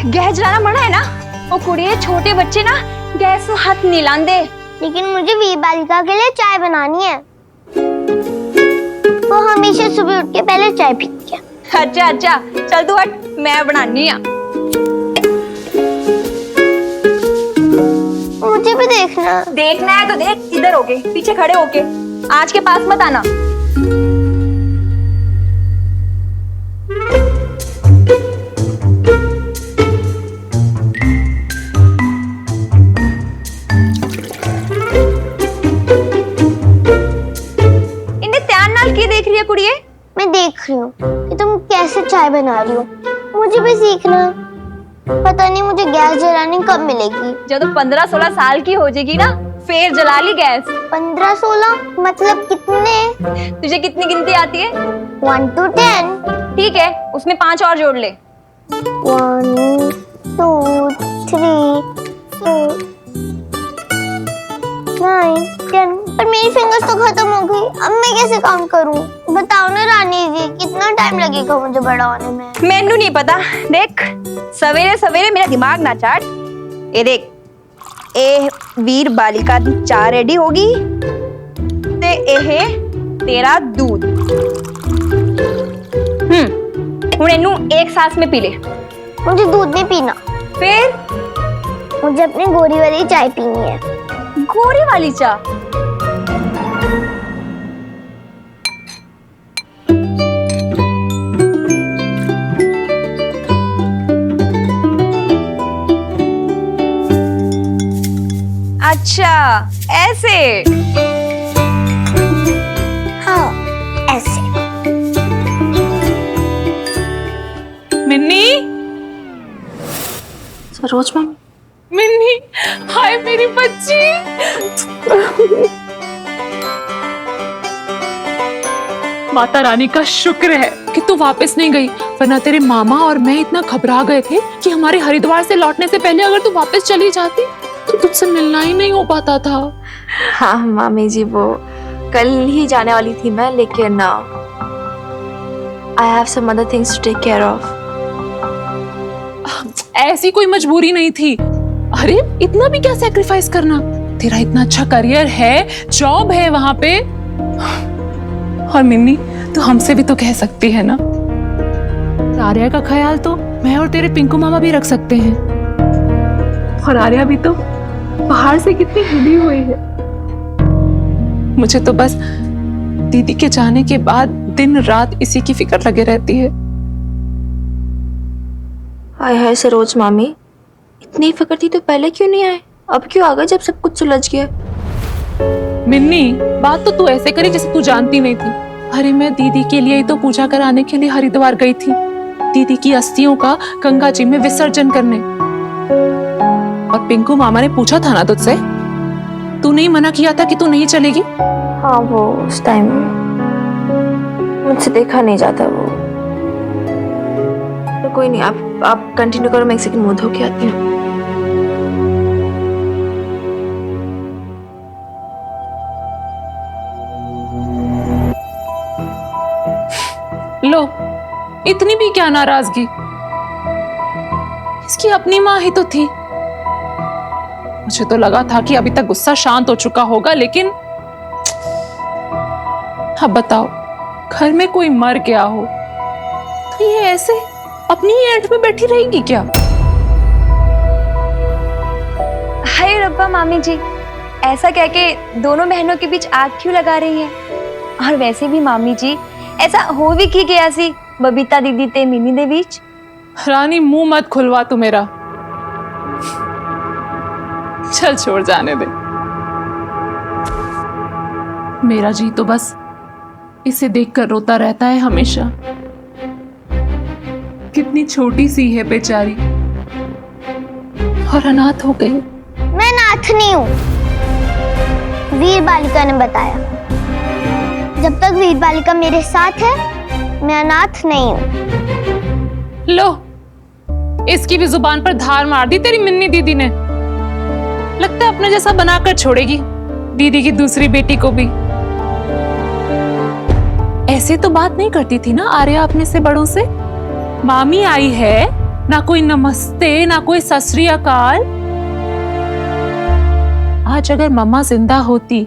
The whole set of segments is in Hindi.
गैस जलाना मना है ना। वो कुड़िए छोटे बच्चे ना गैस को हाथ नहीं लांदे। लेकिन मुझे वीर बालिका के लिए चाय बनानी है। वो हमेशा सुबह उठ के पहले चाय पीती है। अच्छा अच्छा, चल तू हट, मैं बनानी है। मुझे भी देखना। देखना है तो देख, इधर होके, पीछे खड़े होके, आज के पास मत आना। देख रही है कुड़िए? मैं देख रही हूँ कि तुम कैसे चाय बना रही हो। मुझे भी सीखना। पता नहीं मुझे गैस जलानी कब मिलेगी। जब तो 15-16 साल की हो जाएगी ना, फिर जला ली गैस। 15-16 मतलब कितने? तुझे कितनी गिनती आती है? 1 to 10। ठीक है, उसमें 5 और जोड़ ले। 1 2 3 4 9 10। पर मेरी फिंगर्स तो खत्म हो गई। अब मैं कैसे काम करूं? बताओ ना रानी जी, कितना टाइम लगेगा मुझे बड़ा होने में? मैनू नहीं पता। देख, सवेरे सवेरे मेरा दिमाग ना चाट। ये देख, ए वीर बालिका दी चाय रेडी होगी ते एहे तेरा दूध। हुण इनू एक सांस में पी ले। मुझे दूध नहीं पीना। फिर मुझे अपनी गोरी वाली चाय पीनी है। गोरी वाली चाय? अच्छा ऐसे? हाँ ऐसे। मिन्नी, सरोज मैम। मिन्नी, हाय मेरी बच्ची। माता रानी का शुक्र है कि तू वापस नहीं गई, वरना तेरे मामा और मैं इतना घबरा गए थे कि हमारे हरिद्वार से लौटने से पहले अगर तू वापस चली जाती तो तुझसे मिलना ही नहीं हो पाता था। हाँ मामी जी, वो कल ही जाने वाली थी मैं, लेकिन I have some other things to take care of. ऐसी कोई मजबूरी नहीं थी। अरे इतना भी क्या सैक्रिफाइस करना? तेरा इतना अच्छा करियर है, जॉब है वहां पे। और मिन्नी, तो हमसे भी तो कह सकती है ना। आर्या का ख्याल तो मैं और तेरे पिंकू मामा भी रख सकते हैं। और आर्या भी तो बाहर से कितनी हिली हुई है। मुझे तो बस दीदी के जाने के बाद दिन रात इसी की फिक्र लगे रहती है। हाय हाय सरोज मामी, इतनी फिक्र थी तो पहले क्यों नहीं आए? अब क्यों आ गए जब सब कुछ सुलझ गया? मिन्नी, बात तो तू ऐसे करी जैसे तू जानती नहीं थी। अरे मैं दीदी के लिए ही तो पूजा कराने के लिए हरिद्वार गई थी, दीदी की अस्थियों का गंगा जी में विसर्जन करने। और पिंकू मामा ने पूछा था ना तुझसे, तू नहीं मना किया था कि तू नहीं चलेगी? हाँ, वो उस टाइम मुझसे देखा नहीं जाता वो। तो कोई नहीं, आप कंटिन्यू करो, मैं एक सेकंड मुंह धो के आती हूँ। लो, इतनी भी क्या नाराजगी? इसकी अपनी माँ ही तो थी। मुझे तो लगा था कि अभी तक गुस्सा शांत हो चुका होगा, लेकिन अब बताओ, घर में कोई मर गया हो तो ये ऐसे अपनी ही एंड में बैठी रहेगी क्या? हाय रब्बा मामी जी, ऐसा कह के दोनों बहनों के बीच आग क्यों लगा रही है? और वैसे भी मामी जी, ऐसा हो भी की गया सी बबीता दीदी ते मिनी दे बीच। रानी, मुंह मत खुलवा तू मेरा। चल छोड़, जाने दे। मेरा जी तो बस इसे देखकर रोता रहता है हमेशा। कितनी छोटी सी है बेचारी, और अनाथ हो गई। मैं अनाथ नहीं हूँ, वीर बालिका ने बताया। जब तक वीर बालिका मेरे साथ है, मैं अनाथ नहीं हूँ। लो, इसकी भी जुबान पर धार मार दी तेरी मिन्नी दीदी ने। लगता है अपने जैसा बनाकर छोड़ेगी दीदी की दूसरी बेटी को भी। ऐसे तो बात नहीं करती थी ना आर्या अपने से बड़ों से। मामी आई है ना कोई नमस्ते, ना कोई सत श्री अकाल। आज अगर मम्मा जिंदा होती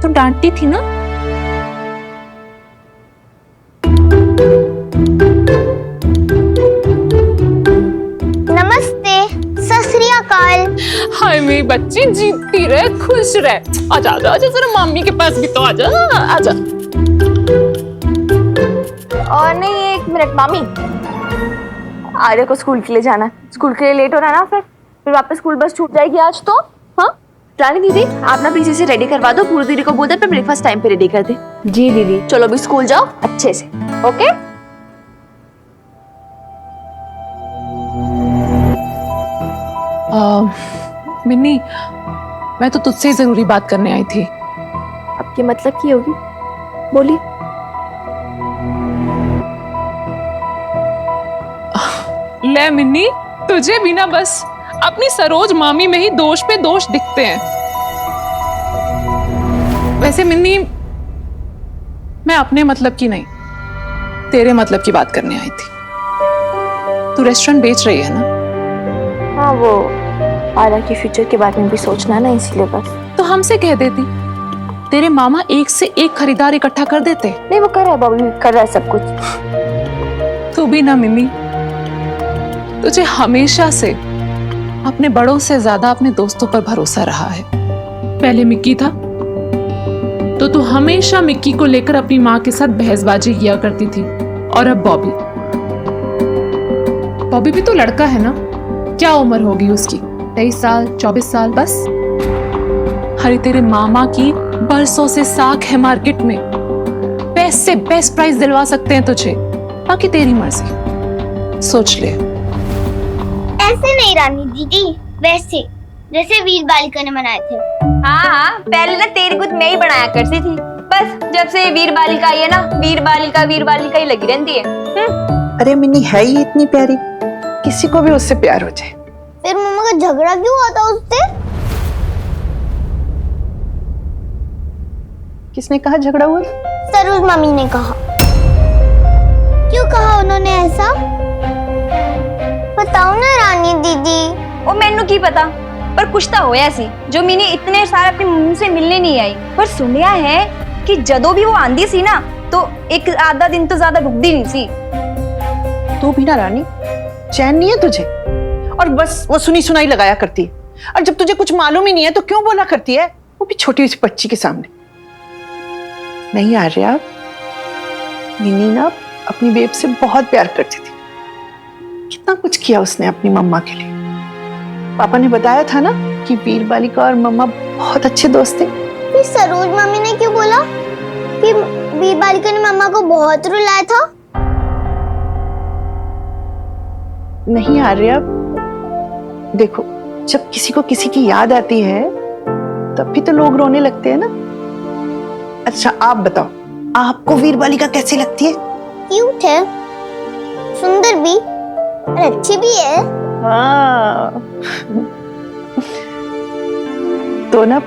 तो डांटती थी ना। नमस्ते, सत श्री अकाल। हाय मेरी बच्ची, जीतती रहे, खुश रहे। आजा आजा आजा, जरा मम्मी के पास भी तो आजा आजा। और नहीं, एक मिनट मामी, आर्य को स्कूल के लिए जाना है। स्कूल के लिए लेट हो रहा है ना, फिर वापस स्कूल बस छूट जाएगी आज तो। हाँ रानी दीदी, आप ना पीछे से रेडी करवा दो। पूरी दीदी को बोल दे पे ब्रेकफास्ट टाइम पे रेडी कर दे। जी दीदी। चलो अभी स्कूल जाओ अच्छे से, ओके। मिन्नी, मैं तो तुझसे जरूरी बात करने आई थी। आपकी मतलब की होगी, बोलिए। ले मिन्नी, तुझे भी ना बस अपनी सरोज मामी में ही दोष पे दोष दिखते हैं। वैसे मिन्नी, मैं अपने मतलब की नहीं, तेरे मतलब की बात करने आई थी। तू रेस्टोरेंट बेच रही है ना? हाँ, वो आर्या के फ्यूचर के बारे में भी सोचना है ना, इसीलिए बस। तो हमसे कह देती, तेरे मामा एक से एक खरीदार इकट्ठा कर देते। नहीं, वो कर रहा है, बॉबी कर रहा है सब कुछ। तू भी ना मिन्नी, तुझे हमेशा से अपने बड़ों से ज्यादा अपने दोस्तों पर भरोसा रहा है। पहले मिक्की था तो तू हमेशा मिक्की को लेकर अपनी माँ के साथ बहसबाजी किया करती थी, और अब बॉबी। बॉबी भी तो लड़का है ना, क्या उम्र होगी उसकी? 23 साल, 24 साल बस। हरी, तेरे मामा की बरसों से साख है मार्केट में, बेस्ट से बेस्ट प्राइस दिलवा सकते हैं तुझे, बाकी तेरी मर्जी। सोच ले। ऐसे नहीं रानी दीदी, वैसे जैसे वीर बालिका ने बनाए थे। हाँ, पहले ना तेरी खुद मैं ही बनाया करती थी, बस जब से वीर बालिका आई है ना, वीर बालिका ही लगी रहती है। अरे मिन्नी, है ही इतनी प्यारी, किसी को भी उससे प्यार हो जाए। फिर मम्मा का झगड़ा क्यों हुआ था उससे? किसने कहा झगड़ा हुआ? सरोज मम्मी ने कहा। क्यों कहा उन्होंने ऐसा? बताओ ना रानी दीदी। ओ मैनू की पता, पर कुछ तो होया सी जो मिनी इतने सारे अपनी मम्मी से मिलने नहीं आई। पर सुनिया है कि जदों भी वो आंदी सी ना, तो एक आधा दिन तो ज्यादा रुकदी नहीं सी। तू भी ना रानी, चैन नहीं है तुझे, और बस वो सुनी सुनाई लगाया करती है। और जब तुझे कुछ मालूम ही नहीं है तो क्यों बोला करती है, वो भी छोटी सी बच्ची के सामने। नहीं आर्या, मिनी ना अपनी बेब से बहुत प्यार करती थी। कितना कुछ किया उसने अपनी मम्मा के लिए। पापा ने बताया था ना कि वीर बालिका और मम्मा बहुत अच्छे दोस्त थे। फिर सरोज मम्मी ने क्यों बोला कि वीर बालिका ने मम्मा को बहुत रुलाया था? नहीं आर्या, देखो, जब किसी को किसी की याद आती है तब भी तो लोग रोने लगते हैं ना। अच्छा आप बताओ, आपको वीर बालिका कैसी लगती है? क्यूट है, सुंदर भी और अच्छी भी है। हाँ। तो ना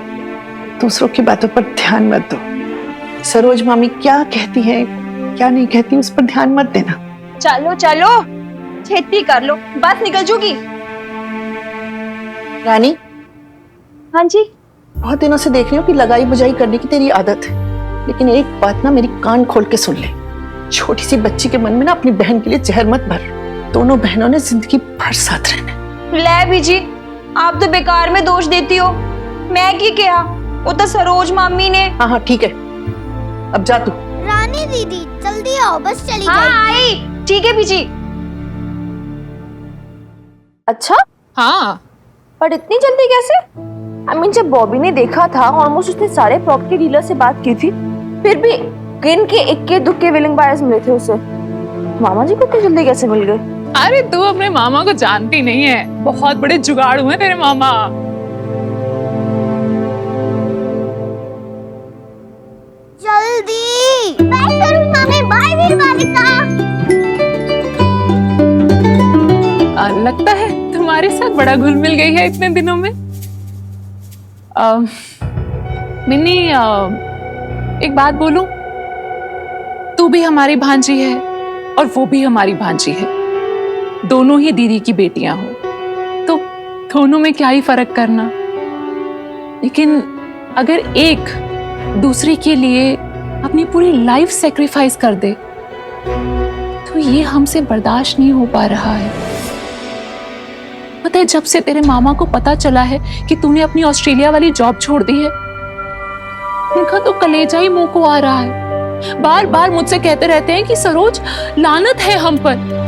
दूसरों की बातों पर ध्यान मत दो। सरोज मामी क्या कहती है क्या नहीं कहती उस पर ध्यान मत देना। चलो चलो, छेती कर लो, बस निकल चुकी। रानी, हाँ जी। बहुत दिनों से देख रही हूँ कि लगाई बुझाई करने की तेरी आदत है, लेकिन एक बात ना मेरी कान खोल के सुन ले। छोटी सी बच्ची के मन में ना अपनी बहन के लिए जहर मत भर। दोनों बहनों ने जिंदगी भर साथ रहना। ले बीजी, आप तो बेकार में दोष देती हो। मैं की कहा, वो तो सरोज मामी ने। हाँ हाँ ठीक है, अब जा तू। रानी दीदी जल्दी आओ, बस चली हाँ जाएगी। आई, ठीक है बीजी। अच्छा, हाँ, पर इतनी जल्दी कैसे? आई मीन, जब बॉबी ने देखा था ऑलमोस्ट उसने सारे प्रॉपर्टी डीलर से बात की थी, फिर भी गिन के इक्के दुक्के विलिंग बायर्स मिले थे उसे। मामा जी को इतनी जल्दी कैसे मिल गए? अरे तू अपने मामा को जानती नहीं है, बहुत बड़े जुगाड़ू हैं तेरे मामा। जल्दी। बाय सरोज मामी, बाय वीर बालिका। लगता है तुम्हारे साथ बड़ा घुल मिल गई है इतने दिनों में। मिन्नी, एक बात बोलूं, तू भी हमारी भांजी है और वो भी हमारी भांजी है। दोनों ही दीदी की बेटियां हो तो दोनों में क्या ही फर्क करना। लेकिन अगर एक दूसरे के लिए अपनी पूरी लाइफ सेक्रीफाइस कर दे तो ये हमसे बर्दाश्त नहीं हो पा रहा है। पता है, जब से तेरे मामा को पता चला है कि तूने अपनी ऑस्ट्रेलिया वाली जॉब छोड़ दी है, उनका तो कलेजा ही मुंह को आ रहा है। बार बार मुझसे कहते रहते हैं कि सरोज, लानत है हम पर,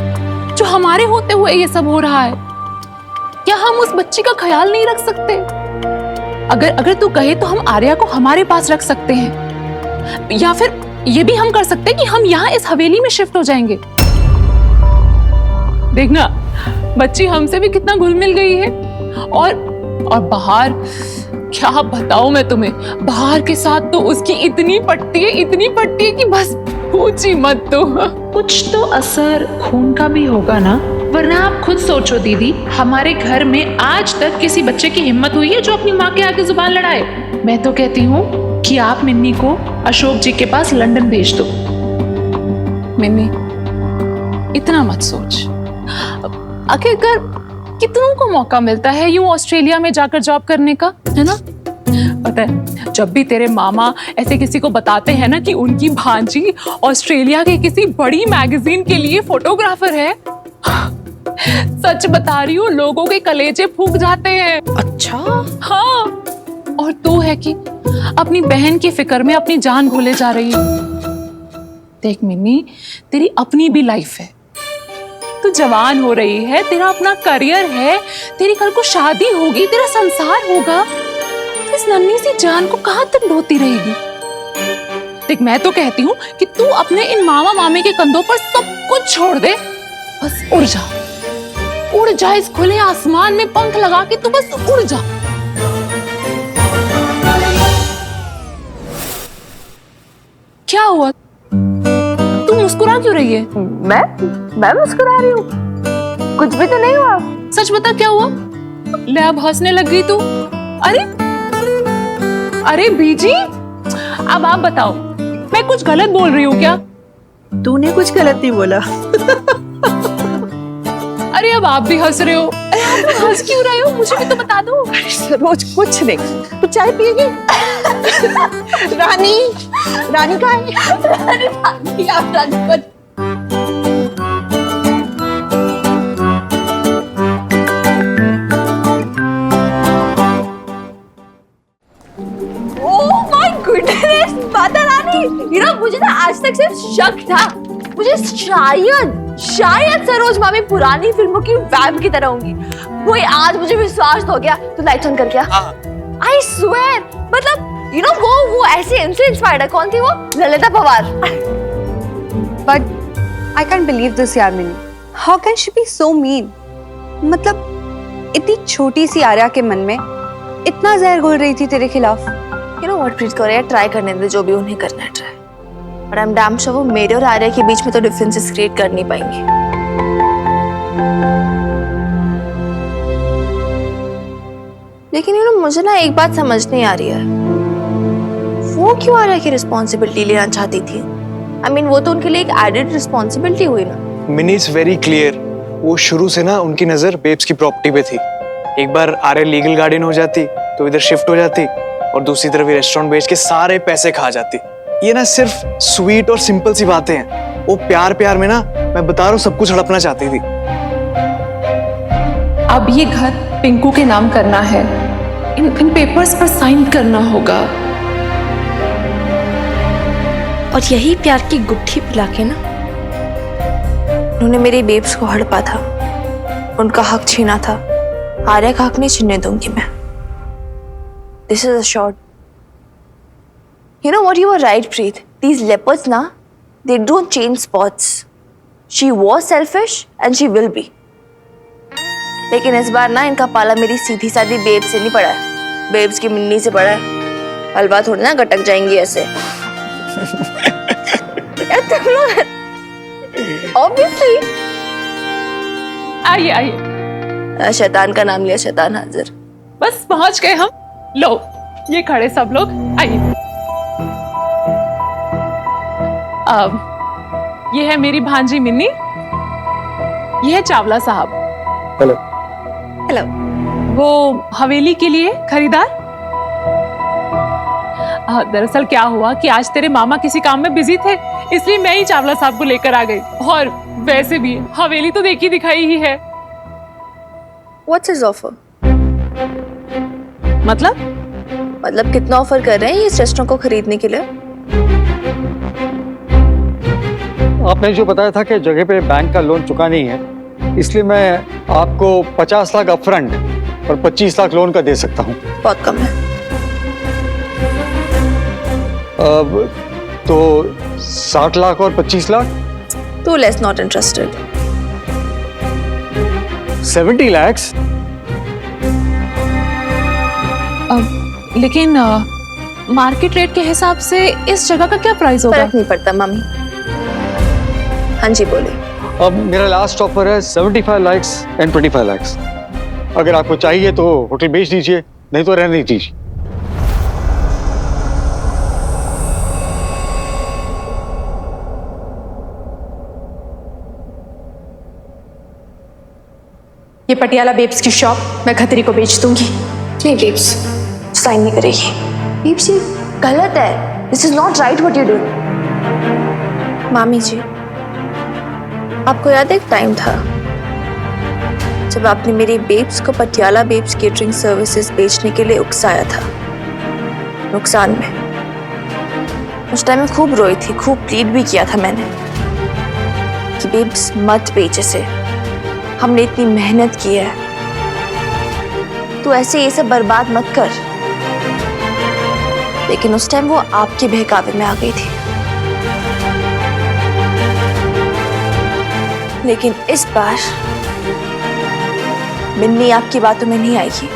जो हमारे होते हुए ये सब हो रहा है। क्या हम उस बच्ची का ख्याल नहीं रख सकते? अगर तू कहे तो हम आर्या को हमारे पास रख सकते हैं, या फिर ये भी हम कर सकते हैं कि हम यहाँ इस हवेली में शिफ्ट हो जाएंगे। देखना, बच्ची हमसे भी कितना घुल मिल गई है। और बाहर क्या बताऊं मैं तुम्हें, बाहर के साथ तो उसकी इतनी पट्टी है कि बस पूछी मत तो। कुछ तो असर खून का भी होगा ना, वरना आप खुद सोचो दीदी, हमारे घर में आज तक किसी बच्चे की हिम्मत हुई है जो अपनी माँ के आगे जुबान लड़ाए? मैं तो कहती हूँ कि आप मिन्नी को अशोक जी के पास लंदन भेज दो। मिन्नी, इतना मत सोच। आखिरकार कितनों को मौका मिलता है यूं ऑस्ट्रेलिया में जाकर जॉब करने का, है ना? पता है, जब भी तेरे मामा ऐसे किसी को बताते हैं ना कि उनकी भांजी ऑस्ट्रेलिया के किसी बड़ी मैगजीन के लिए फोटोग्राफर है, सच बता रही हूँ, लोगों के कलेजे फूक जाते हैं। अच्छा? हाँ। और तू है कि अपनी बहन की फिक्र में अपनी जान भूले जा रही है। देख मिन्नी, तेरी अपनी भी लाइफ है, तू जवान हो रही है, तेरा अपना करियर है, तेरी कल को शादी होगी, तेरा संसार होगा, तो इस नन्ही सी जान को कहां तक ढोती रहेगी? देख, मैं तो कहती हूँ कि तू अपने इन मामा मामी के कंधों पर सब कुछ छोड़ दे, बस उड़ जा इस खुले आसमान में, पंख लगा के तू बस उड़ जा। क्या हुआ? तू मुस्कुरा क्यों रही है? मैं मुस्कुरा रही हूँ? कुछ भी तो नहीं हुआ। सच बता, क्या हुआ? ले, अब हंसने लग गई तू। अरे बीजी, अब आप बताओ, मैं कुछ गलत बोल रही हूँ क्या? तूने कुछ गलत नहीं बोला। अरे अब आप भी हंस रहे हो। अरे आप हंस क्यों रहे हो? मुझे भी तो बता दो। सरोज, कुछ नहीं, तू चाय पिएगी? रानी कहाँ है? रानी पर गुडनेस, माता रानी, मुझे ना आज तक सिर्फ शक था, मुझे शायद सरोज मामी पुरानी फिल्मों की वैब की तरह होंगी। कोई आज मुझे विश्वास हो गया। तो लाइट ऑन कर क्या? आई स्वेयर, मतलब वो ऐसे इनसे इंस्पायर्ड है। कौन थी वो? Lalita Pawar. But I can't believe this यार Mini, how can she be so mean? मतलब इतनी छोटी सी आर्या के मन में इतना जहर घोल रही थी तेरे खिलाफ। व्हाट प्लीज करो यार, ट्राई करने दे जो भी उन्हें करना है try. But I am damn sure वो मेरे और आर्या के बीच में तो डिफरेंसेस क्रिएट कर नहीं पाएंगे। लेकिन मुझे ना एक बात समझ नहीं आ रही है, वो क्यों आर्या की रिस्पॉन्सिबिलिटी लेना चाहती थी? I mean, वो तो उनके लिए एक एडेड रिस्पॉन्सिबिलिटी हुई ना। मिनी इज वेरी क्लियर, वो शुरू से ना उनकी नजर बेब्स की प्रॉपर्टी पे थी। एक बार आर्या लीगल गार्डियन हो जाती तो इधर शिफ्ट हो जाती, और दूसरी तरफ ये रेस्टोरेंट बेच के सारे पैसे खा जाती। ये ना सिर्फ स्वीट और सिंपल सी बातें हैं, वो प्यार में ना, मैं बता रहा हूँ, सब कुछ हड़पना चाहती थी। अब ये घर पिंकू के नाम करना है, इन पेपर्स पर साइन करना होगा। और यही प्यार की गुट्ठी पिला के ना उन्होंने मेरे बेब्स को हड़पा था, उनका हक छीना था। आर्या का हक नहीं छीनने दूंगी मैं। This is assured. You know what? You were right, Preet. These leopards na, they don't change spots. She was selfish and she will be. लेकिन इस बार ना इनका पाला मेरी सीधी सादी बेब से नहीं पड़ा है, बेब्स की मिन्नी से पड़ा है। हलवा थोड़ी ना गटक जाएंगी ऐसे। यार तुम लोग obviously आइए शैतान का नाम लिया, शैतान हाजिर। बस पहुंच गए हम। लो, ये खड़े सब लोग, आइए। अब ये है मेरी भांजी मिन्नी, ये है चावला साहब। हेलो। हेलो। वो हवेली के लिए खरीदार। दरअसल क्या हुआ कि आज तेरे मामा किसी काम में बिजी थे, इसलिए मैं ही चावला साहब को लेकर आ गई। और वैसे भी हवेली तो देखी दिखाई ही है। What's his offer? मतलब कितना ऑफर कर रहे हैं इस रेस्टोरेंट को खरीदने के लिए? आपने जो बताया था कि जगह पे बैंक का लोन चुका नहीं है, इसलिए मैं आपको 50 लाख अपफ्रंट और 25 लाख लोन का दे सकता हूँ। बहुत कम है। अब तो 60 लाख और 25 lakh? Too less, not interested. 70 lakhs? लेकिन मार्केट रेट के हिसाब से इस जगह का क्या प्राइस होगा? फर्क नहीं पड़ता मामी। हाँ जी बोलिए। अब मेरा लास्ट ऑफर है 75 lakhs and 25 lakhs। अगर आपको चाहिए तो होटल बेच दीजिए, नहीं तो रहने दीजिए। ये पटियाला बेब्स की शॉप मैं खतरी को बेच दूंगी। नहीं बेब्स, साइन नहीं करेगी। बेब्स ये गलत है। This is not right what you do. मामी जी, आपको याद है एक टाइम था जब आपने मेरी बेब्स को पटियाला बेब्स केटरिंग सर्विसेज बेचने के लिए उकसाया था, नुकसान में। उस टाइम मैं खूब रोई थी, खूब प्लीड भी किया था मैंने कि बेब्स मत बेच इसे, हमने इतनी मेहनत की है, तू ऐसे ये सब बर्बाद मत कर। लेकिन उस टाइम वो आपके बहकावे में आ गई थी। लेकिन इस बार मिन्नी आपकी बातों में नहीं आएगी,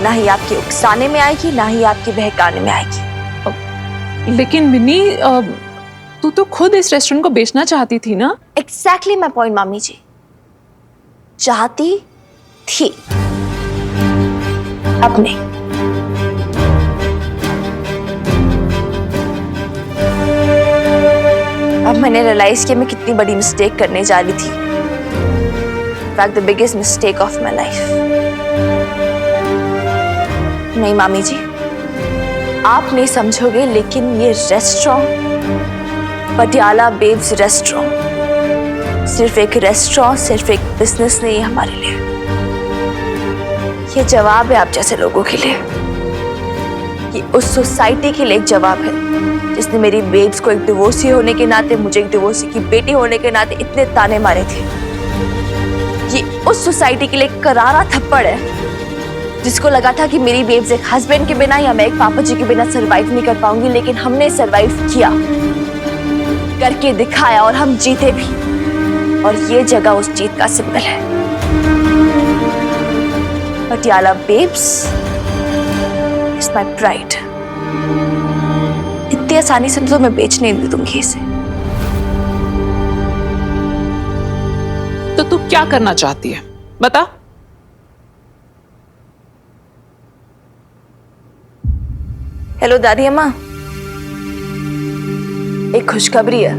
ना ही आपके उकसाने में आएगी, ना ही आपके बहकाने में आएगी। लेकिन मिन्नी, तू तो खुद इस रेस्टोरेंट को बेचना चाहती थी ना? एग्जैक्टली माय पॉइंट मामी जी, चाहती थी, अब नहीं। अब मैंने रियलाइज किया मैं कितनी बड़ी मिस्टेक करने जा रही थी। In fact the biggest mistake of my life. नहीं मामी जी, आप नहीं समझोगे, लेकिन ये रेस्टोरेंट, पटियाला बेब्स रेस्टोरेंट, सिर्फ एक रेस्टोरेंट, सिर्फ एक बिजनेस नहीं है हमारे लिए। ये जवाब है आप जैसे लोगों के लिए, ये उस सोसाइटी के लिए एक जवाब है जिसने मेरी बेब्स को एक डिवोर्सी होने के नाते, मुझे एक डिवोर्सी की बेटी होने के नाते इतने ताने मारे थे। ये उस सोसाइटी के लिए एक करारा थप्पड़ है जिसको लगा था कि मेरी बेब्स एक हस्बैंड के बिना या मैं एक पापा जी के बिना सरवाइव नहीं कर पाऊंगी, लेकिन हमने सरवाइव किया, करके दिखाया, और हम जीते भी। और ये जगह उस जीत का सिंबल है। Patiala babes is my pride. इतनी आसानी से तो मैं बेच नहीं दूंगी इसे। तो तू क्या करना चाहती है, बता। हेलो दादी अम्मा, एक खुशखबरी है।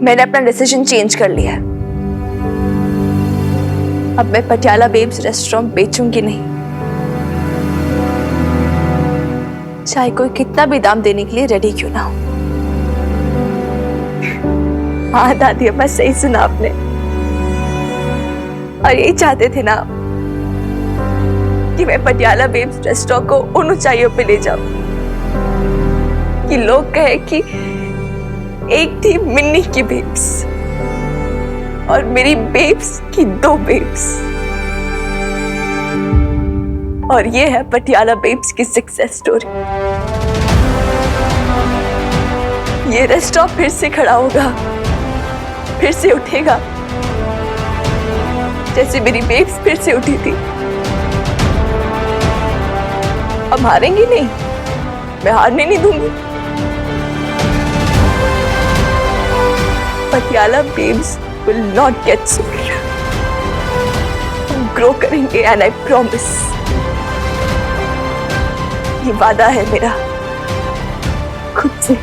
मैंने अपना डिसीजन चेंज कर लिया है। अब मैं पटियाला बेब्स रेस्टोरेंट बेचूंगी नहीं, चाहे कोई कितना भी दाम देने के लिए रेडी क्यों ना हो। हाँ दादी अम्मा, सही सुना आपने, और यही चाहते थे ना कि मैं पटियाला बेब्स रेस्टोरेंट को उन ऊंचाइयों पे ले जाऊं कि लोग कहे कि एक थी मिन्नी की बेब्स और मेरी बेब्स की 2 बेब्स, और ये है पटियाला बेब्स की सक्सेस स्टोरी। ये रेस्टोरेंट फिर से खड़ा होगा, फिर से उठेगा, जैसे मेरी बेब्स फिर से उठी थी। अब हारेंगी नहीं, मैं हारने नहीं दूंगी। Patiala babes will not get sold. हम ग्रो करेंगे and I promise. ये वादा है मेरा खुद से।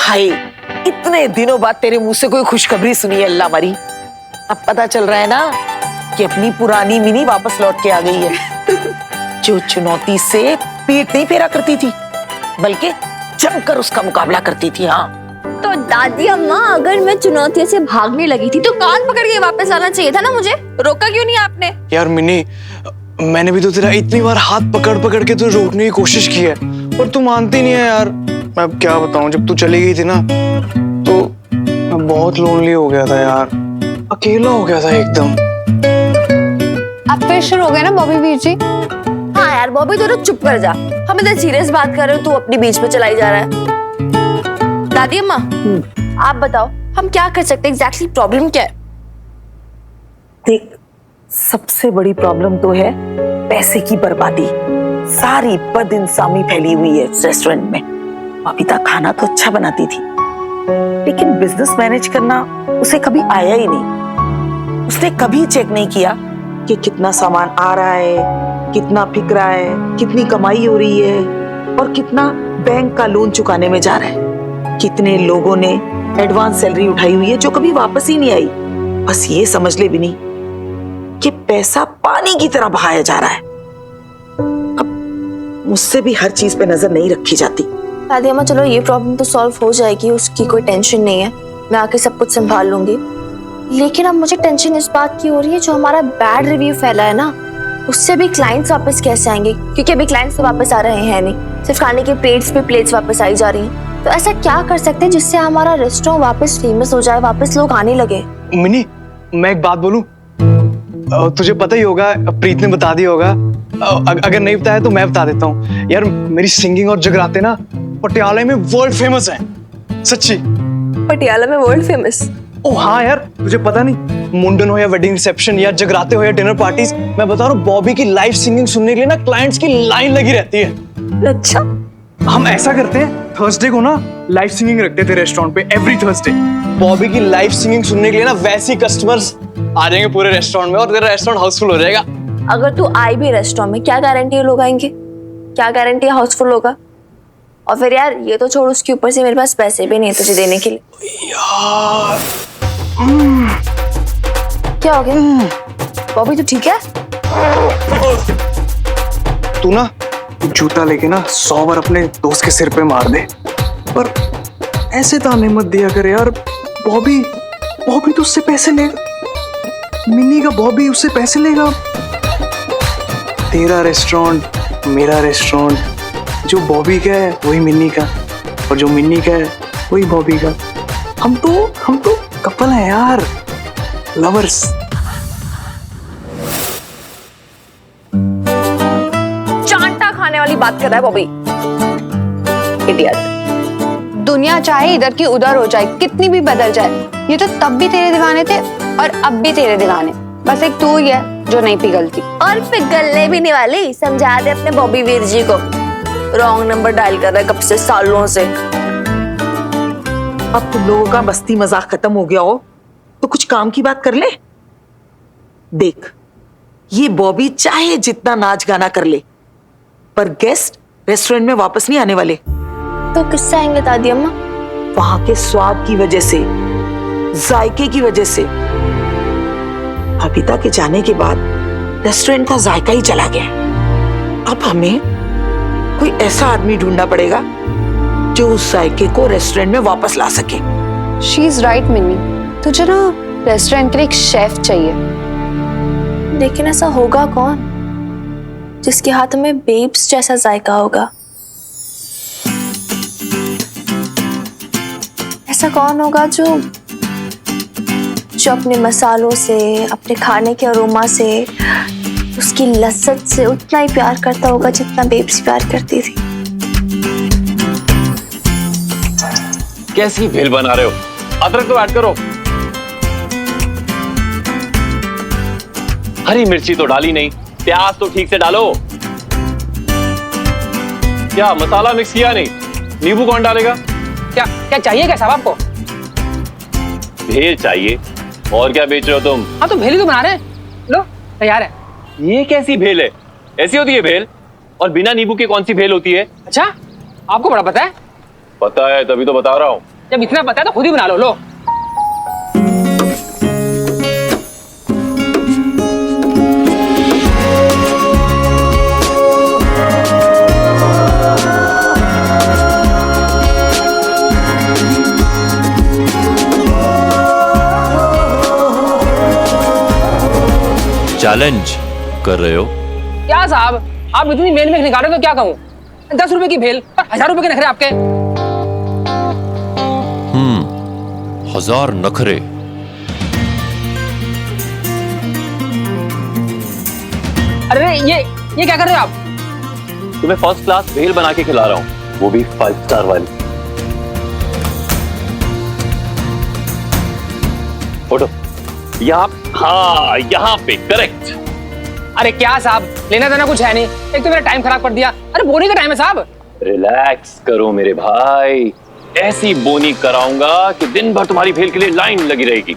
हाय, इतने दिनों बाद तेरे मुंह से कोई खुशखबरी सुनी है अल्लाह मरी। अब पता चल रहा है ना कि अपनी पुरानी मिनी वापस लौट के आ गई है। जो चुनौती से पीठ नहीं फेरा करती थी, बल्कि जमकर उसका मुकाबला करती थी। हाँ, तो दादी अम्मा, अगर मैं चुनौतियों से भागने लगी थी तो कान पकड़ के वापस आना चाहिए था ना मुझे। रोका क्यों नहीं आपने? यार मिनी, मैंने भी तो तेरा इतनी बार हाथ पकड़ पकड़ के तुझे रोकने की कोशिश की है, पर तू मानती नहीं है यार। मैं अब क्या बताऊं, जब तू चली गई थी ना तो मैं बहुत लोनली हो गया था यार, अकेला हो गया था एकदम। आप फिर शुरू हो गए ना बॉबी वीर जी? हाँ यार बॉबी, तो चुप कर जा। हम इधर सीरियस बात कर रहे हो, तू अपनी बीच में चलाई जा रहा है। दादी अम्मा, आप बताओ हम क्या कर सकते हैं? एग्जैक्टली प्रॉब्लम क्या है? देख, सबसे बड़ी प्रॉब्लम तो है पैसे की बर्बादी। सारी बदइंसामी फैली हुई है इस रेस्टोरेंट में। बबीता खाना तो अच्छा बनाती थी, लेकिन बिजनेस मैनेज करना उसे कभी आया ही नहीं। उसने कभी चेक नहीं किया कि कितना सामान आ रहा है, कितना बिक रहा है, कितनी कमाई हो रही है और कितना बैंक का लोन चुकाने में जा रहा है। कितने लोगों ने एडवांस सैलरी उठाई हुई है जो कभी वापस ही नहीं आई। बस ये समझ ले बिनी कि पैसा पानी की तरह बहाया जा रहा है। अब मुझसे भी हर चीज पे नजर नहीं रखी जाती। दादी अम्मा, चलो ये प्रॉब्लम तो सॉल्व हो जाएगी, उसकी कोई टेंशन नहीं है, मैं आके सब कुछ संभाल लूंगी। लेकिन अब मुझे टेंशन इस बात की हो रही है, जो हमारा बैड रिव्यू फैला है ना, उससे भी क्लाइंट्स वापस कैसे आएंगे? क्योंकि अभी क्लाइंट्स तो वापस आ रहे हैं नहीं, सिर्फ खाने के प्लेट्स पे प्लेट्स वापस आई जा रही हैं। तो ऐसा क्या कर सकते हैं जिससे हमारा रेस्टोरेंट वापस फेमस हो जाए, वापस लोग आने लगे? मिनी, मैं एक बात बोलूं, तुझे पता ही होगा, प्रीत ने बता दिया होगा, अगर नहीं बताया तो मैं बता देता हूँ यार। मेरी सिंगिंग और जगराते ना पटियाला में वर्ल्ड फेमस है, सच्ची। पटियाला में वर्ल्ड फेमस? ओ हाँ यार, तुझे पता नहीं, मुंडन हो या वेडिंग रिसेप्शन या जगराते हो या डिनर पार्टीज, मैं बता रहा हूँ बॉबी की लाइव सिंगिंग सुनने के लिए ना क्लाइंट्स की लाइन लगी रहती है। अच्छा, हम ऐसा करते हैं, थर्सडे को ना लाइव सिंगिंग रख देते रेस्टोरेंट पे, एवरी थर्सडे। बॉबी की लाइव सिंगिंग सुनने के लिए ना वैसे ही कस्टमर्स आ जाएंगे पूरे रेस्टोरेंट में और तेरा रेस्टोरेंट हाउसफुल हो जाएगा। अगर तू आई भी रेस्टोरेंट में, क्या गारंटी है लोग आएंगे? क्या गारंटी है हाउसफुल होगा? और फिर यार ये तो छोड़, उसके ऊपर से मेरे पास पैसे भी नहीं है तुझे देने के लिए। यार क्या हो गया? बॉबी तो ठीक है? तू ना जूता लेके ना 100 बार अपने दोस्त के सिर पे मार दे, पर ऐसे ताने मत दिया कर यार। बॉबी तो उससे पैसे लेगा, मिनी का बॉबी उससे पैसे लेगा। तेरा रेस्टोरेंट मेरा रेस्टोरेंट, जो बॉबी का है वही मिन्नी का, और जो मिन्नी का है वही बॉबी का। हम तो कपल है यार, लवर्स। चांटा खाने वाली बात कर रहा है बॉबी, इडियट। दुनिया चाहे इधर की उधर हो जाए, कितनी भी बदल जाए, ये तो तब भी तेरे दीवाने थे और अब भी तेरे दीवाने। बस एक तू ही है जो नहीं पिघलती। और पिघलने भी नहीं वाली, समझा दे अपने बॉबी वीर जी को। रॉन्ग नंबर डायल कर रहा है कब से, सालों से। अब तुम लोगों का मस्ती मजाक खत्म हो गया हो तो कुछ काम की बात कर ले। देख, ये बॉबी चाहे जितना नाच गाना कर ले, पर गेस्ट रेस्टोरेंट में वापस नहीं आने वाले। तो किससे आएंगे दादी अम्मा? वहां के स्वाद की वजह से, जायके की वजह से। बबीता के जाने के बाद रेस्टोरेंट का जायका ही चला गया। अब हमें कोई ऐसा आदमी ढूंढना पड़ेगा जो उस जायके को रेस्टोरेंट में वापस ला सके। शी इज राइट मिन्नी, तुझे ना रेस्टोरेंट के लिए एक शेफ चाहिए। लेकिन ऐसा होगा कौन जिसके हाथ में बेब्स जैसा जायका होगा? ऐसा कौन होगा जो अपने मसालों से, अपने खाने के अरोमा से, उसकी लज्जत से उतना ही प्यार करता होगा जितना बेब्स प्यार करती थी। कैसी भेल बना रहे हो? अदरक तो ऐड करो। हरी मिर्ची तो डाली नहीं, प्याज तो ठीक से डालो। क्या मसाला मिक्स किया नहीं? नींबू कौन डालेगा? क्या चाहिए क्या साहब आपको? भेल चाहिए। और क्या बेच रहे हो तुम? हाँ तो भेल ही तो बना रहे हैं, लो तैयार है। ये कैसी भेल है? ऐसी होती है भेल? और बिना नींबू के कौन सी भेल होती है? अच्छा, आपको बड़ा पता है? पता है तभी तो बता रहा हूँ। जब इतना पता है तो खुद ही बना लो। लो चैलेंज कर रहे हो? क्या साहब, आप इतनी मेल में निकाले तो क्या कहूँ। 10 रुपए की भेल और 1000 रुपए के नखरे आपके। 1000 नखरे। अरे ये क्या कर रहे हो आप? तुम्हें फर्स्ट क्लास भेल बना के खिला रहा हूँ, वो भी 5 स्टार वाली। फोटो यहाँ, हाँ यहाँ पे करेक्ट। अरे क्या साहब, लेना देना कुछ है नहीं, एक तो मेरा टाइम खराब कर दिया। अरे बोनी का टाइम है साहब। रिलैक्स करो मेरे भाई, ऐसी बोनी कराऊंगा कि दिन भर तुम्हारी भेल के लिए लाइन लगी रहेगी।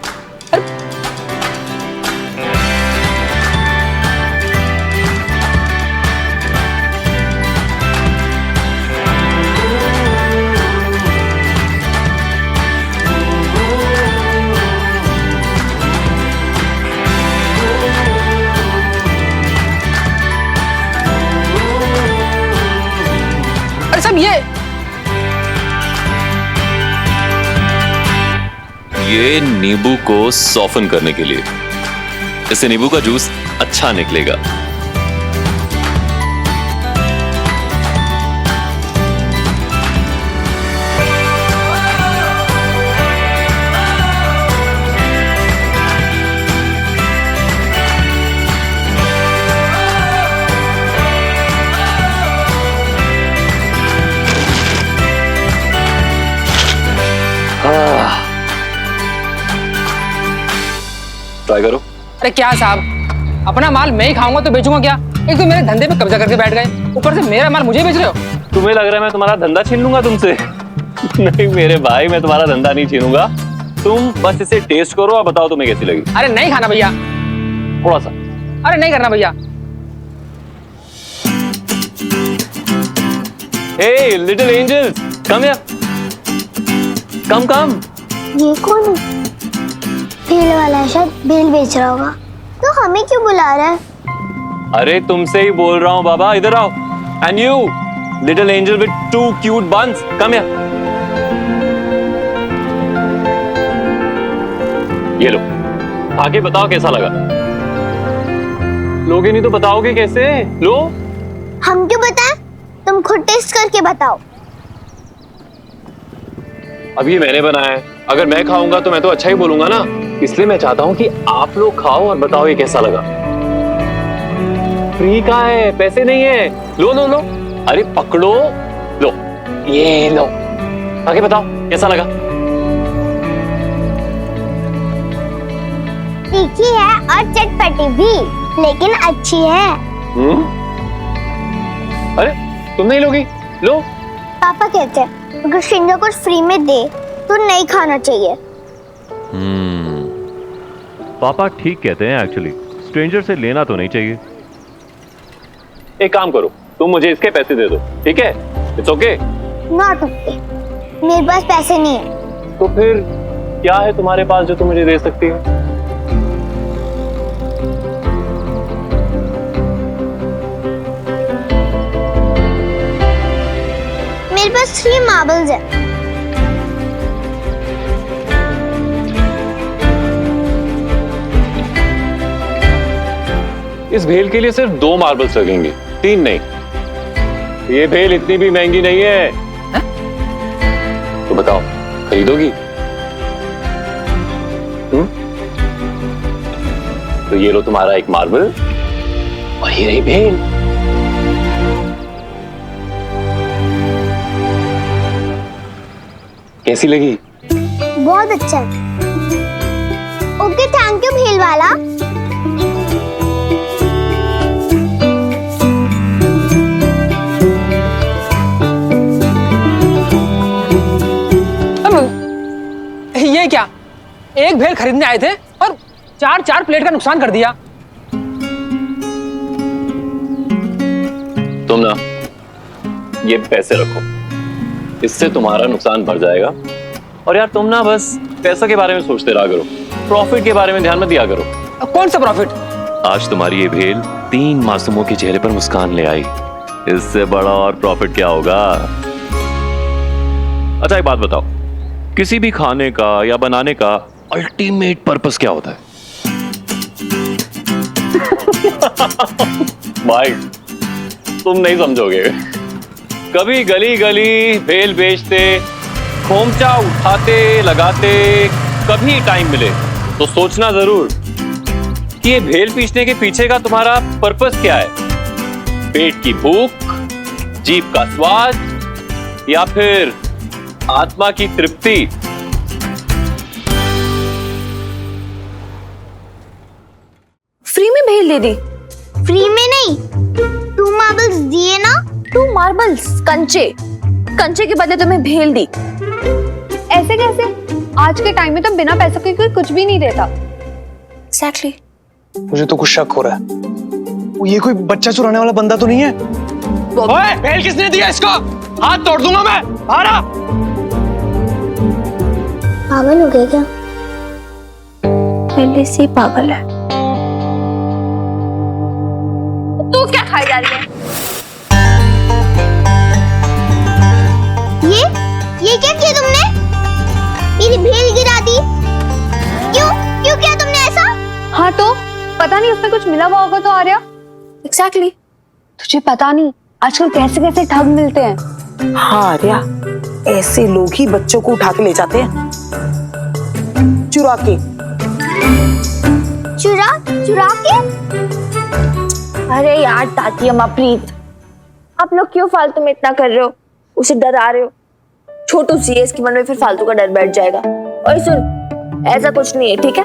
अरे साहब ये नींबू को सॉफन करने के लिए, इससे नींबू का जूस अच्छा निकलेगा। ट्राई करो। अरे क्या साहब, अपना माल मैं ही खाऊंगा तो बेचूंगा क्या? एक तो मेरे धंधे पे कब्जा करके बैठ गए, ऊपर से मेरा माल मुझे बेच रहे हो। तुम्हें लग रहा है मैं तुम्हारा धंधा छीन लूंगा तुमसे? नहीं मेरे भाई, मैं तुम्हारा धंधा नहीं छीनूंगा। तुम बस इसे टेस्ट करो और बताओ तुम्हें कैसी लगी। अरे नहीं खाना भैया, थोड़ा सा। अरे नहीं करना भैया। Hey, little angels, come here. Come, come. ये कौन है? भेल वाला है, शायद भेल बेच रहा होगा। तो हमें क्यों बुला रहा है? अरे तुमसे ही बोल रहा हूँ बाबा, इधर आओ। And you, little angel with 2 cute buns, come here. ये लो, आगे बताओ कैसा लगा। लोगे नहीं तो बताओगे कैसे? लो। हम क्यों बताएं? तुम खुद टेस्ट करके बताओ। अब ये मैंने बनाया है, अगर मैं खाऊंगा तो मैं तो अच्छा ही बोलूंगा ना, इसलिए मैं चाहता हूं कि आप लोग खाओ और बताओ ये कैसा लगा। फ्री का है, पैसे नहीं है। लो लो लो, अरे पकड़ो, लो, ये लो, आगे बताओ कैसा लगा। तीखी है और चटपटी भी, लेकिन अच्छी है। अरे तुम नहीं लोगी? लो। पापा कहते हैं अगर स्ट्रेंजर को फ्री में दे तो नहीं खाना चाहिए। पापा ठीक कहते हैं, एक्चुअली स्ट्रेंजर से लेना तो नहीं चाहिए। एक काम करो, तुम मुझे इसके पैसे दे दो, ठीक है? It's okay? नॉट ओके, मेरे पास पैसे नहीं है। तो फिर क्या है तुम्हारे पास जो तुम मुझे दे सकती हो? मेरे पास 3 मार्बल्स है। इस भेल के लिए सिर्फ 2 मार्बल्स लगेंगे, 3 नहीं। ये भेल इतनी भी महंगी नहीं है। तो बताओ, खरीदोगी? तो ये लो तुम्हारा 1 मार्बल और ये रही भेल। कैसी लगी? बहुत अच्छा है। ओके, थैंक यू भेल वाला। ये क्या, एक भेल खरीदने आए थे और 4 प्लेट का नुकसान कर दिया। तुम ना ये पैसे रखो, इससे तुम्हारा नुकसान भर जाएगा और यार तुम ना बस पैसों के बारे में सोचते रहा करो, प्रॉफिट के बारे में ध्यान मत दिया करो। अब कौन सा प्रॉफिट? आज तुम्हारी ये भेल 3 मासूमों के चेहरे पर मुस्कान ले आई, इससे बड़ा और प्रॉफिट क्या होगा? अच्छा एक बात बताओ, किसी भी खाने का या बनाने का अल्टीमेट पर्पस क्या होता है? भाई तुम नहीं समझोगे। कभी गली गली भेल बेचते, खोमचा उठाते लगाते, कभी टाइम मिले तो सोचना जरूर कि ये भेल पीसने के पीछे का तुम्हारा पर्पस क्या है? पेट की भूख, जीभ का स्वाद या फिर आत्मा की तृप्ति? फ्री में भेल दे दी? फ्री में नहीं, 2 मार्बल्स दिए ना। 2 मार्बल्स? कंचे कंचे के बदले तुम्हें भेल दी? ऐसे कैसे? आज के टाइम में तो बिना पैसों के कोई कुछ भी नहीं देता। एग्जैक्टली। मुझे तो कुछ शक हो रहा है, वो ये कोई बच्चा चुराने वाला बंदा तो नहीं है? ओए, भेल किसने दिया इसको? हाथ तोड़ दूंगा मैं। बाहर आ। पागल हो गए क्या? पहले से पागल है। तू क्या खाई जा रही है? ये क्या किया तुमने? मेरी भेल गिरा दी। क्यों क्यों किया तुमने ऐसा? हाँ तो पता नहीं उसमें कुछ मिला हुआ होगा तो आर्या। एग्जैक्टली। तुझे पता नहीं आजकल कैसे कैसे ठग मिलते हैं। हाँ आर्या, ऐसे लोग ही बच्चों को उठा के ले जाते हैं, चुरा के। चुरा के? अरे यार ताती अम्मा प्रीत, आप लोग क्यों फालतू में इतना कर रहे हो? उसे डरा रहे हो। छोटू सी है, इसके मन में फिर फालतू का डर बैठ जाएगा। और सुन, ऐसा कुछ नहीं है, ठीक है?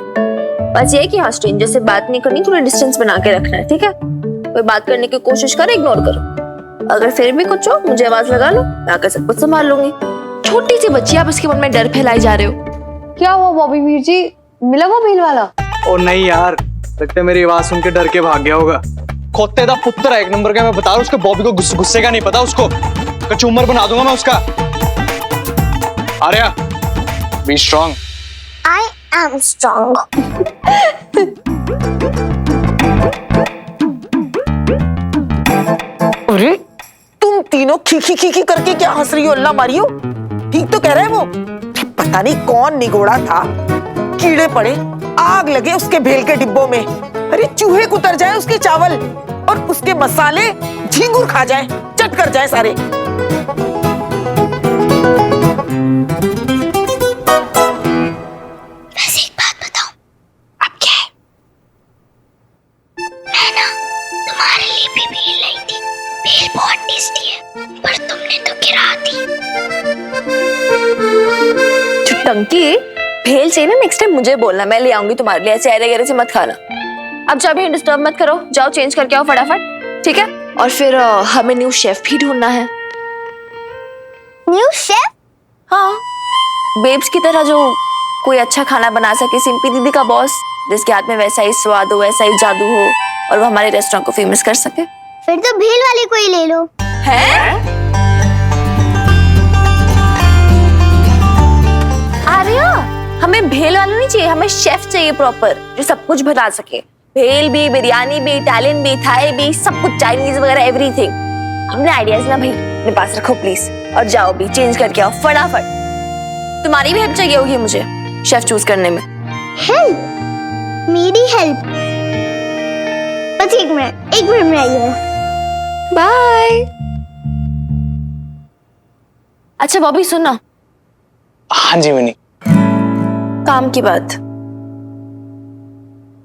बस ये है कि हाँ, स्ट्रेंजर से बात नहीं करनी, थोड़ा डिस्टेंस बना के रखना है, ठीक है? कोई बात करने की कोशिश करे, इग्नोर करो। अगर फिर भी कुछ हो मुझे आवाज लगा लो, मैं आकर सब कुछ संभाल लूंगी। छोटी सी बच्ची, आप इसके मन में डर फैलाई जा रहे हो। क्या हुआ बॉबी मीर जी, मिला वो भेल वाला? ओ नहीं यार, लगता है मेरी आवाज सुन के डर के भाग गया होगा। खोते दा पुत्र है एक नंबर का, मैं बता रहा हूँ। उसके बॉबी को गुस्से का नहीं पता, उसको कचूमर बना दूंगा मैं उसका। Arya, B strong. I am strong. अरे तुम तीनों खी खी करके क्या हंस रही हो? अल्लाह मारियो, ठीक तो कह रहा है वो। पता नहीं कौन निगोड़ा था, कीड़े पड़े, आग लगे उसके भेल के डिब्बों में। अरे चूहे कुतर जाए उसके चावल, और उसके मसाले झींगुर खा जाए, चट कर जाए सारे। वैसे एक बात बताऊं? अब क्या है? मैं ना तुम्हारे लिए भी भेल लाई थी। भेल बहुत टेस्टी है, पर तुमने तो गिरा दी। टंकी, भेल चाहिए ना नेक्स्ट टाइम मुझे बोलना, मैं ले आऊंगी तुम्हारे लिए। ऐसे अरे गरे से मत खाना। अब जब भी डिस्टर्ब मत करो, जाओ चेंज करके आओ फटाफट, ठीक है? और फिर हमें न्यू शेफ भी ढूंढना है। New chef? हाँ, बेब्स की तरह जो कोई अच्छा खाना बना सके, सिंपी दीदी का बॉस, जिसके हाथ में वैसा ही स्वाद हो, वैसा ही जादू हो, और वो हमारे रेस्टोरेंट को फेमस कर सके। फिर तो भेल वाले को ही ले लो। हैं? आर्या, हमें भेल वाला नहीं चाहिए, हमें शेफ चाहिए प्रॉपर, जो सब कुछ बना सके। भेल भी, बिरयानी भी, इटालियन भी, थाई भी, सब कुछ, चाइनीज वगैरह, एवरीथिंग। अपने आइडियाज ना भाई अपने पास रखो प्लीज, और जाओ भी चेंज करके आओ फटाफट। तुम्हारी भी हेल्प चाहिए होगी मुझे शेफ चूज करने में। हेल्प? मेरी हेल्प? बस एक मिनट में आई है। बाय। अच्छा बॉबी सुनना। हाँ जी मिनी। काम की बात,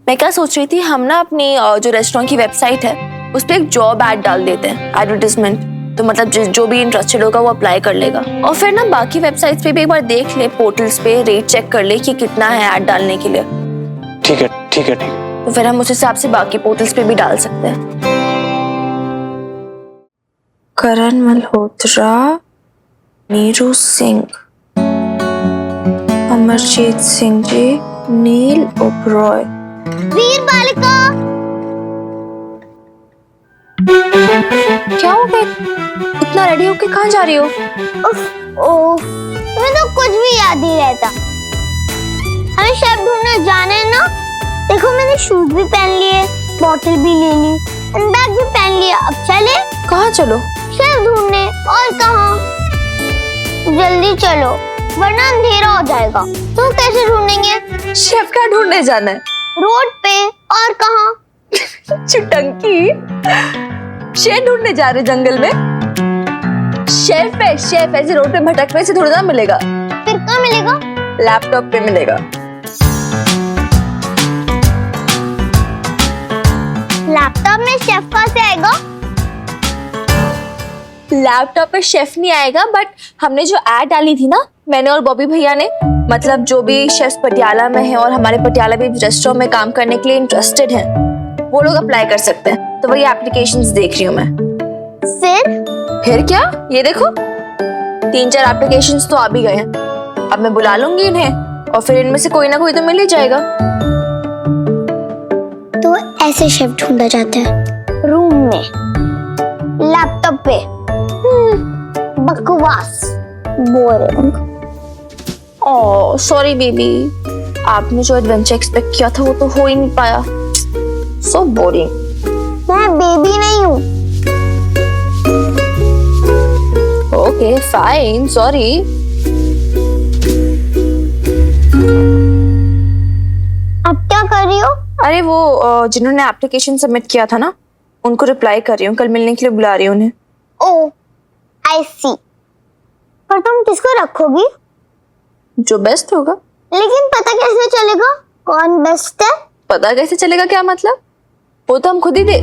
मैं क्या सोच रही थी, हम ना अपनी जो रेस्टोरेंट की वेबसाइट है उस पर एक जॉब ऐड डाल देते हैं, एडवर्टाइजमेंट। तो मतलब जो भी इंटरेस्टेड होगा वो अप्लाई कर लेगा, और फिर ना बाकी वेबसाइट्स पे भी एक बार देख ले, पोर्टल्स पे रेट चेक कर ले कि कितना है ऐड डालने के लिए। ठीक है ठीक है ठीक। तो फिर हम उस हिसाब से बाकी पोर्टल्स पे भी डाल सकते हैं। करण मल्होत्रा, नीरू सिंह, अमरजीत सिंह जी, नील ओबरॉय। वीर बालिका! क्या हो गया? इतना रेडी होके कहाँ जा रही हो? उफ, तुम्हें तो कुछ भी याद नहीं रहता। हमें शेफ ढूंढने जाना है ना। देखो मैंने शूज भी पहन लिए, बॉटल भी ले ली, बैग भी पहन लिया। अब चले? कहाँ चलो? शेफ ढूंढने। और कहाँ? जल्दी चलो वरना अंधेरा हो जाएगा। तो कैसे ढूंढेंगे? शेफ का ढूंढने जाना है? रोड पे। और कहाँ? चुटंकी, शेफ ढूंढने जा रहे जंगल में? शेफ है, शेफ ऐसे रोड पे भटकने से थोड़ा ना मिलेगा। फिर कहाँ मिलेगा? लैपटॉप पे मिलेगा। लैपटॉप में शेफ कहाँ से आएगा? लैपटॉप पे शेफ नहीं आएगा, बट हमने जो ऐड डाली थी ना, मैंने और बॉबी भैया ने, मतलब जो भी शेफ पटियाला में है और हमारे पटियाला भी रेस्टोरेंट में काम करने के लिए इंटरेस्टेड हैं, वो लोग अप्लाई कर सकते हैं। तो वही एप्लीकेशंस देख रही हूँ मैं। फिर क्या? ये देखो 3-4 एप्लीकेशंस तो आ भी गए हैं। अब मैं बुला लूंगी इन्हें और फिर इनमें से कोई ना कोई तो मिल ही जाएगा। तो ऐसे शेफ ढूंढा जाता है रूम में, लैपटॉप पे। बकवास, बोरिंग। ओह सॉरी बेबी, आपने जो एडवेंचर एक्सपेक्ट किया था वो तो हो ही नहीं पाया। So boring. मैं बेबी नहीं हूँ। Okay fine, sorry. अब क्या कर रही हो? अरे वो जिन्होंने एप्लीकेशन सबमिट किया था ना, उनको रिप्लाई कर रही हूँ। कल मिलने के लिए बुला रही हूँ उन्हें। ओह आई सी। पर तुम किसको रखोगी? जो बेस्ट होगा। लेकिन पता कैसे चलेगा कौन बेस्ट है? पता कैसे चलेगा क्या मतलब? वो तो हम खुद ही दे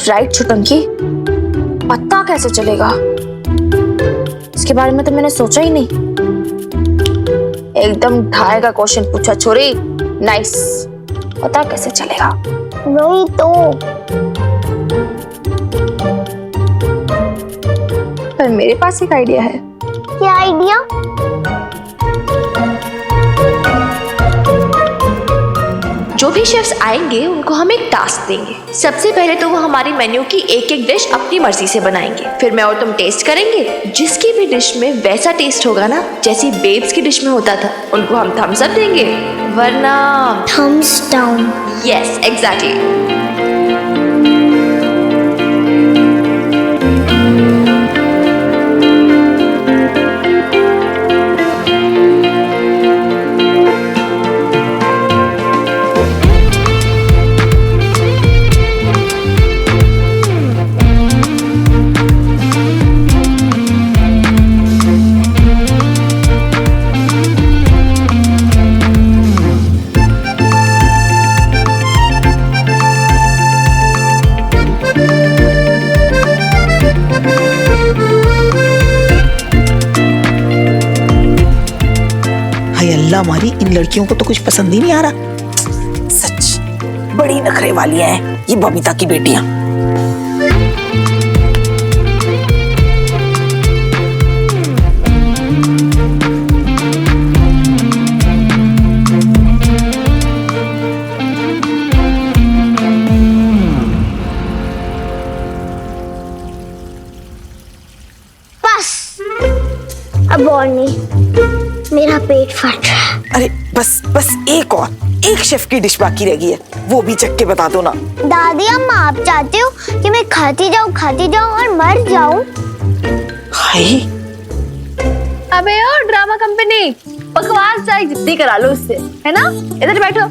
राइट छुटंकी, पता कैसे चलेगा? इसके बारे में तो मैंने सोचा ही नहीं। एकदम ढाई का क्वेश्चन पूछा छोरी। नाइस। पता कैसे चलेगा? वही तो। पर मेरे पास एक आइडिया है। क्या आइडिया? जो भी शेफ्स आएंगे उनको हम एक टास्क देंगे। सबसे पहले तो वो हमारी मेन्यू की एक एक डिश अपनी मर्जी से बनाएंगे। फिर मैं और तुम टेस्ट करेंगे। जिसकी भी डिश में वैसा टेस्ट होगा ना जैसी बेब्स की डिश में होता था, उनको हम थम्स अप देंगे, वरना थम्स डाउन। Yes exactly. अल्लाह हमारी, इन लड़कियों को तो कुछ पसंद ही नहीं आ रहा। सच बड़ी नखरे वाली हैं ये बबीता की बेटियां। बस अब और नहीं, मेरा पेट फट रहा है। अरे बस बस एक शेफ की डिश बाकी रह गई है, वो भी चख के बता दो ना। दादी अम्मा, आप चाहते हो कि मैं खाती जाऊं और मर जाऊं? हाय अबे ओ ड्रामा कंपनी, बकवास चाहे जितनी करा लो उससे, है ना? इधर बैठो।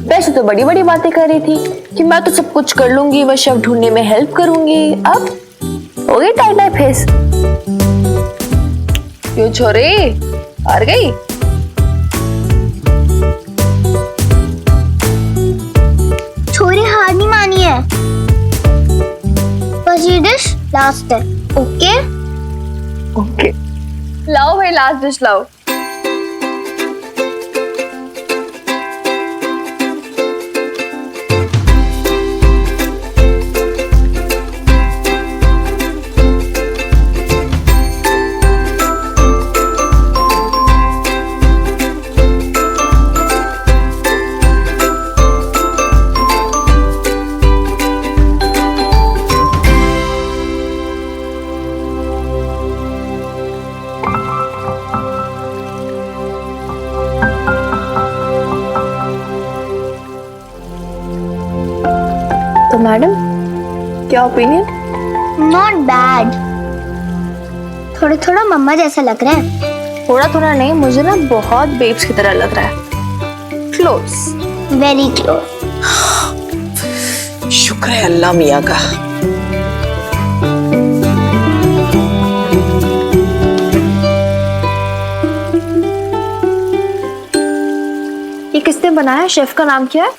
वैसे तो बड़ी बड़ी बातें कर रही थी कि मैं तो सब कुछ कर लूंगी, मैं शेफ ढूंढने में हेल्प करूंगी। अब हो गई टाइट टाइट फेस। क्यों छोरे, हार गई? छोरी हार नहीं मानी है। बस ये डिश लास्ट है। ओके ओके, लाओ भाई लास्ट डिश लाओ। मैडम क्या ओपिनियन? नॉट बैड, थोड़ा थोड़ा मम्मा जैसा लग रहा है। थोड़ा थोड़ा नहीं, मुझे ना बहुत बेब्स की तरह लग रहा है। Close, very close. शुक्र है अल्लाह मियाँ का। ये किसने बनाया? शेफ का नाम क्या है?